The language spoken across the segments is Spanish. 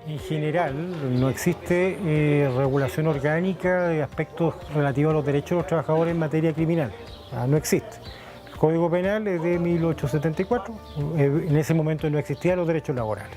En general, no existe regulación orgánica de aspectos relativos a los derechos de los trabajadores en materia criminal. No existe. El Código Penal es de 1874, en ese momento no existían los derechos laborales.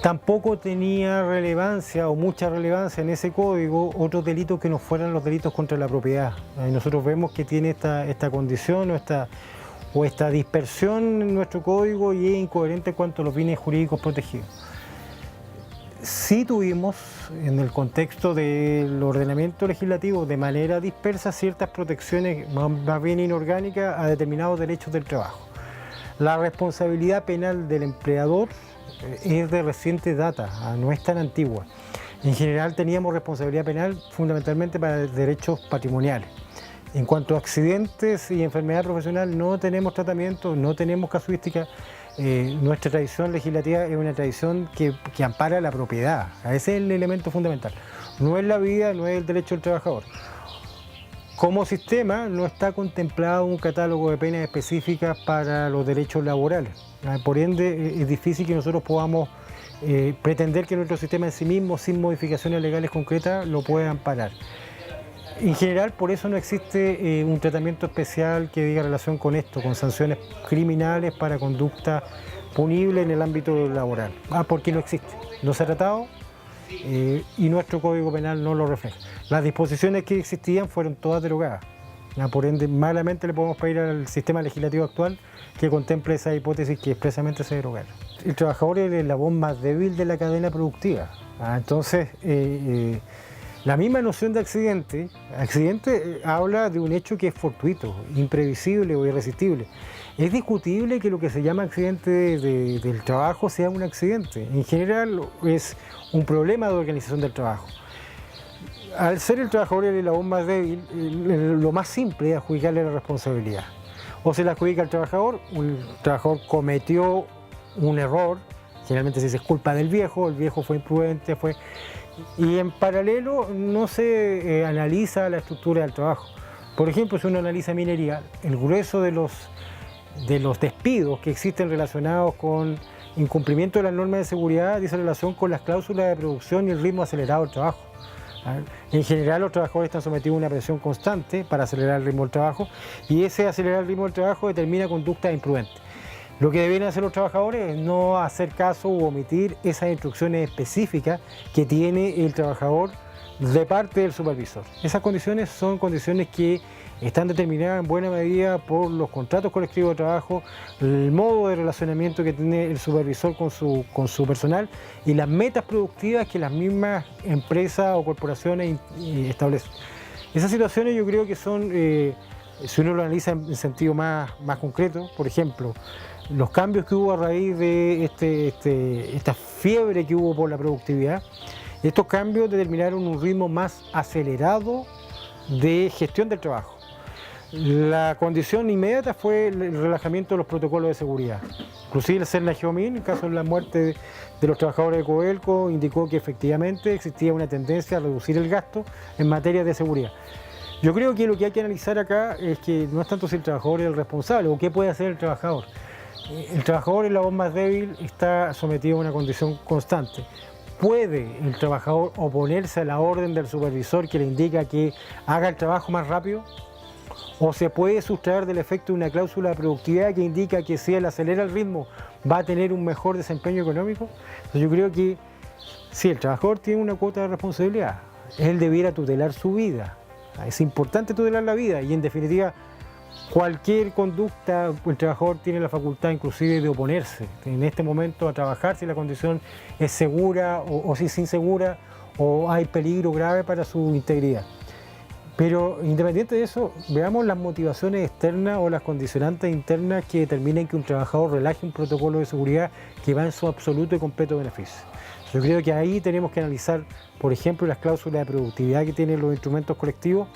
Tampoco tenía relevancia o mucha relevancia en ese código otros delitos que no fueran los delitos contra la propiedad. Nosotros vemos que tiene esta condición o esta dispersión en nuestro código y es incoherente en cuanto a los bienes jurídicos protegidos. Sí tuvimos, en el contexto del ordenamiento legislativo, de manera dispersa ciertas protecciones más bien inorgánicas a determinados derechos del trabajo. La responsabilidad penal del empleador es de reciente data, no es tan antigua. En general teníamos responsabilidad penal fundamentalmente para derechos patrimoniales. En cuanto a accidentes y enfermedad profesional no tenemos tratamiento, no tenemos casuística. Nuestra tradición legislativa es una tradición que ampara la propiedad. Ese es el elemento fundamental. No es la vida, no es el derecho del trabajador. Como sistema no está contemplado un catálogo de penas específicas para los derechos laborales. Por ende, es difícil que nosotros podamos pretender que nuestro sistema en sí mismo, sin modificaciones legales concretas, lo pueda amparar. En general, por eso no existe un tratamiento especial que diga relación con esto, con sanciones criminales para conducta punible en el ámbito laboral. Porque no existe, no se ha tratado y nuestro Código Penal no lo refleja. Las disposiciones que existían fueron todas derogadas. Por ende, malamente le podemos pedir al sistema legislativo actual que contemple esa hipótesis que expresamente se derogara. El trabajador es el eslabón más débil de la cadena productiva. Entonces, la misma noción de accidente habla de un hecho que es fortuito, imprevisible o irresistible. Es discutible que lo que se llama accidente del trabajo sea un accidente. En general es un problema de organización del trabajo. Al ser el trabajador el eslabón más débil, lo más simple es adjudicarle la responsabilidad. O se la adjudica al trabajador, un trabajador cometió un error, generalmente si es culpa del viejo, el viejo fue imprudente, y en paralelo no se analiza la estructura del trabajo. Por ejemplo, si uno analiza minería, el grueso de los despidos que existen relacionados con incumplimiento de las normas de seguridad dice relación con las cláusulas de producción y el ritmo acelerado del trabajo. En general los trabajadores están sometidos a una presión constante para acelerar el ritmo del trabajo y ese acelerar el ritmo del trabajo determina conductas imprudentes. Lo que deben hacer los trabajadores es no hacer caso u omitir esas instrucciones específicas que tiene el trabajador de parte del supervisor. Esas condiciones son condiciones que están determinadas en buena medida por los contratos colectivos de trabajo, el modo de relacionamiento que tiene el supervisor con su personal y las metas productivas que las mismas empresas o corporaciones establecen. Esas situaciones yo creo que son, si uno lo analiza en sentido más concreto, por ejemplo, los cambios que hubo a raíz de esta fiebre que hubo por la productividad, estos cambios determinaron un ritmo más acelerado de gestión del trabajo. La condición inmediata fue el relajamiento de los protocolos de seguridad. Inclusive el CERNA Geomín, en el caso de la muerte de los trabajadores de Codelco, indicó que efectivamente existía una tendencia a reducir el gasto en materia de seguridad. Yo creo que lo que hay que analizar acá es que no es tanto si el trabajador es el responsable o qué puede hacer el trabajador. El trabajador es la voz más débil, está sometido a una condición constante. ¿Puede el trabajador oponerse a la orden del supervisor que le indica que haga el trabajo más rápido? ¿O se puede sustraer del efecto de una cláusula de productividad que indica que si él acelera el ritmo va a tener un mejor desempeño económico? Entonces yo creo que sí, el trabajador tiene una cuota de responsabilidad. Él debiera tutelar su vida. Es importante tutelar la vida y en definitiva cualquier conducta, el trabajador tiene la facultad inclusive de oponerse en este momento a trabajar si la condición es segura o si es insegura o hay peligro grave para su integridad. Pero independiente de eso, veamos las motivaciones externas o las condicionantes internas que determinen que un trabajador relaje un protocolo de seguridad que va en su absoluto y completo beneficio. Yo creo que ahí tenemos que analizar, por ejemplo, las cláusulas de productividad que tienen los instrumentos colectivos,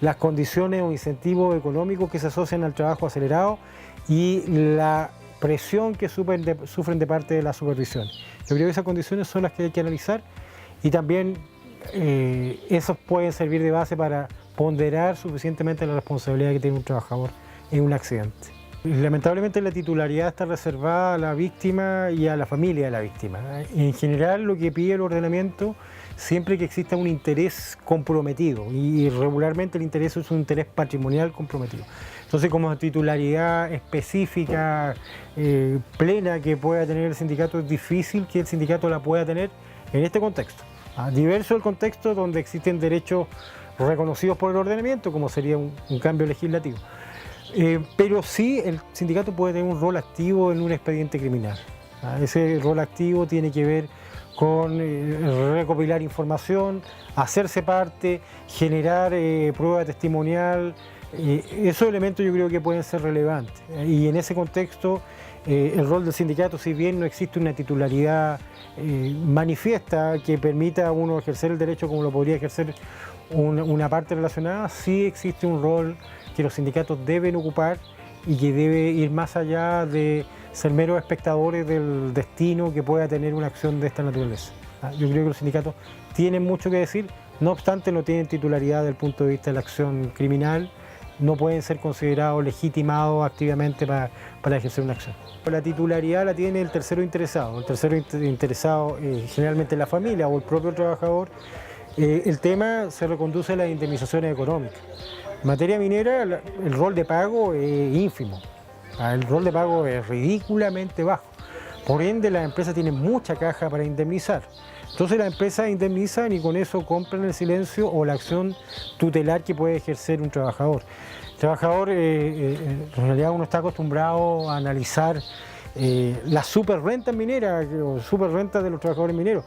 las condiciones o incentivos económicos que se asocian al trabajo acelerado y la presión que sufren de parte de la supervisión. Yo creo que esas condiciones son las que hay que analizar y también esos pueden servir de base para ponderar suficientemente la responsabilidad que tiene un trabajador en un accidente. Lamentablemente la titularidad está reservada a la víctima y a la familia de la víctima. En general lo que pide el ordenamiento, siempre que exista un interés comprometido, y regularmente el interés es un interés patrimonial comprometido. Entonces, como titularidad específica, plena, que pueda tener el sindicato, es difícil que el sindicato la pueda tener en este contexto. Diverso el contexto donde existen derechos reconocidos por el ordenamiento, como sería un cambio legislativo. Pero sí el sindicato puede tener un rol activo en un expediente criminal. Ese rol activo tiene que ver con recopilar información, hacerse parte, generar prueba testimonial. Esos elementos yo creo que pueden ser relevantes. Y en ese contexto el rol del sindicato, si bien no existe una titularidad manifiesta que permita a uno ejercer el derecho como lo podría ejercer una parte relacionada, sí existe un rol que los sindicatos deben ocupar y que debe ir más allá de ser meros espectadores del destino que pueda tener una acción de esta naturaleza. Yo creo que los sindicatos tienen mucho que decir, no obstante no tienen titularidad desde el punto de vista de la acción criminal, no pueden ser considerados legitimados activamente para ejercer una acción. La titularidad la tiene el tercero interesado. El tercero interesado generalmente la familia o el propio trabajador. El tema se reconduce a las indemnizaciones económicas. En materia minera el rol de pago es ínfimo, el rol de pago es ridículamente bajo. Por ende las empresas tienen mucha caja para indemnizar. Entonces las empresas indemnizan y con eso compran el silencio o la acción tutelar que puede ejercer un trabajador. El trabajador, en realidad uno está acostumbrado a analizar las superrentas mineras o superrentas de los trabajadores mineros,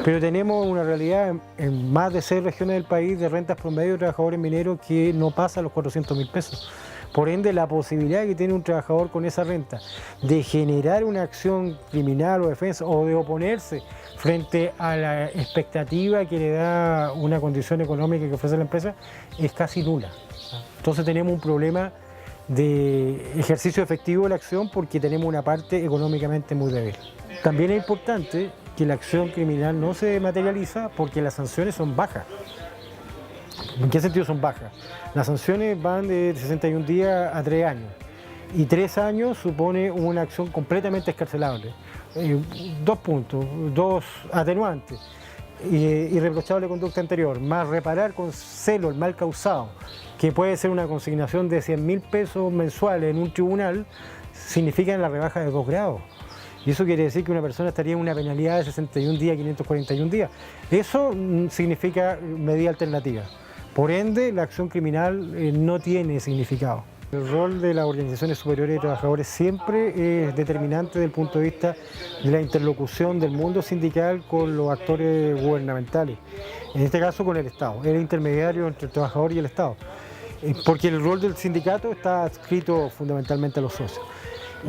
pero tenemos una realidad en más de 6 regiones del país de rentas promedio de trabajadores mineros que no pasa los 400.000 pesos. Por ende, la posibilidad que tiene un trabajador con esa renta de generar una acción criminal o defensa o de oponerse frente a la expectativa que le da una condición económica que ofrece la empresa es casi nula. Entonces tenemos un problema de ejercicio efectivo de la acción porque tenemos una parte económicamente muy débil. También es importante que la acción criminal no se materializa porque las sanciones son bajas. ¿En qué sentido son bajas? Las sanciones van de 61 días a 3 años y 3 años supone una acción completamente excarcelable. 2 puntos, 2 atenuantes. Irreprochable conducta anterior, más reparar con celo el mal causado, que puede ser una consignación de 100.000 pesos mensuales en un tribunal, significa la rebaja de 2 grados. Y eso quiere decir que una persona estaría en una penalidad de 61 días, 541 días. Eso significa medida alternativa. Por ende, la acción criminal no tiene significado. El rol de las organizaciones superiores de trabajadores siempre es determinante desde el punto de vista de la interlocución del mundo sindical con los actores gubernamentales, en este caso con el Estado, el intermediario entre el trabajador y el Estado, porque el rol del sindicato está adscrito fundamentalmente a los socios.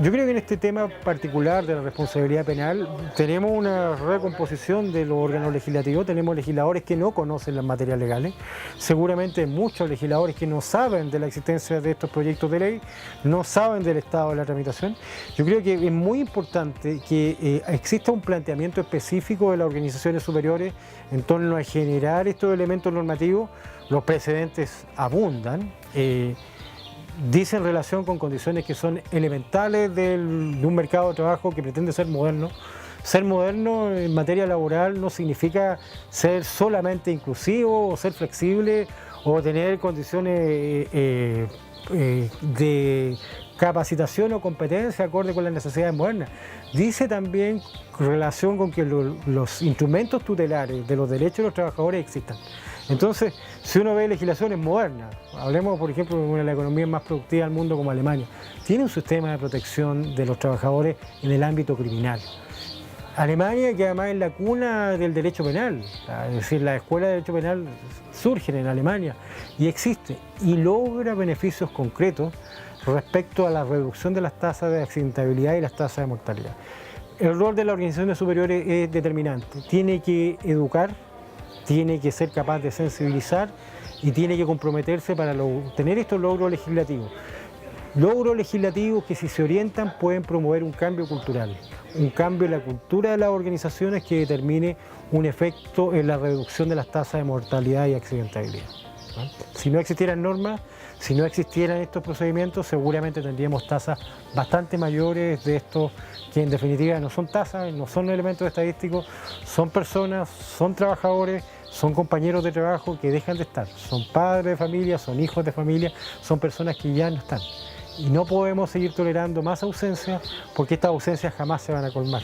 Yo creo que en este tema particular de la responsabilidad penal tenemos una recomposición de los órganos legislativos, tenemos legisladores que no conocen las materias legales, seguramente muchos legisladores que no saben de la existencia de estos proyectos de ley, no saben del estado de la tramitación. Yo creo que es muy importante que exista un planteamiento específico de las organizaciones superiores en torno a generar estos elementos normativos. Los precedentes abundan. Dicen relación con condiciones que son elementales de un mercado de trabajo que pretende ser moderno. Ser moderno en materia laboral no significa ser solamente inclusivo o ser flexible o tener condiciones de capacitación o competencia acorde con las necesidades modernas. Dice también relación con que los instrumentos tutelares de los derechos de los trabajadores existan. Entonces, si uno ve legislaciones modernas, hablemos por ejemplo de una de las economías más productivas del mundo como Alemania, tiene un sistema de protección de los trabajadores en el ámbito criminal. Alemania, que además es la cuna del derecho penal, es decir, la escuela de derecho penal surge en Alemania y existe y logra beneficios concretos respecto a la reducción de las tasas de accidentabilidad y las tasas de mortalidad. El rol de las organizaciones superiores es determinante, tiene que educar, tiene que ser capaz de sensibilizar y tiene que comprometerse para tener estos logros legislativos. Logros legislativos que si se orientan pueden promover un cambio cultural, un cambio en la cultura de las organizaciones que determine un efecto en la reducción de las tasas de mortalidad y accidentabilidad. ¿no? Si no existieran normas, si no existieran estos procedimientos, seguramente tendríamos tasas bastante mayores de estos, que en definitiva no son tasas, no son elementos estadísticos, son personas, son trabajadores, son compañeros de trabajo que dejan de estar, son padres de familia, son hijos de familia, son personas que ya no están. Y no podemos seguir tolerando más ausencias porque estas ausencias jamás se van a colmar.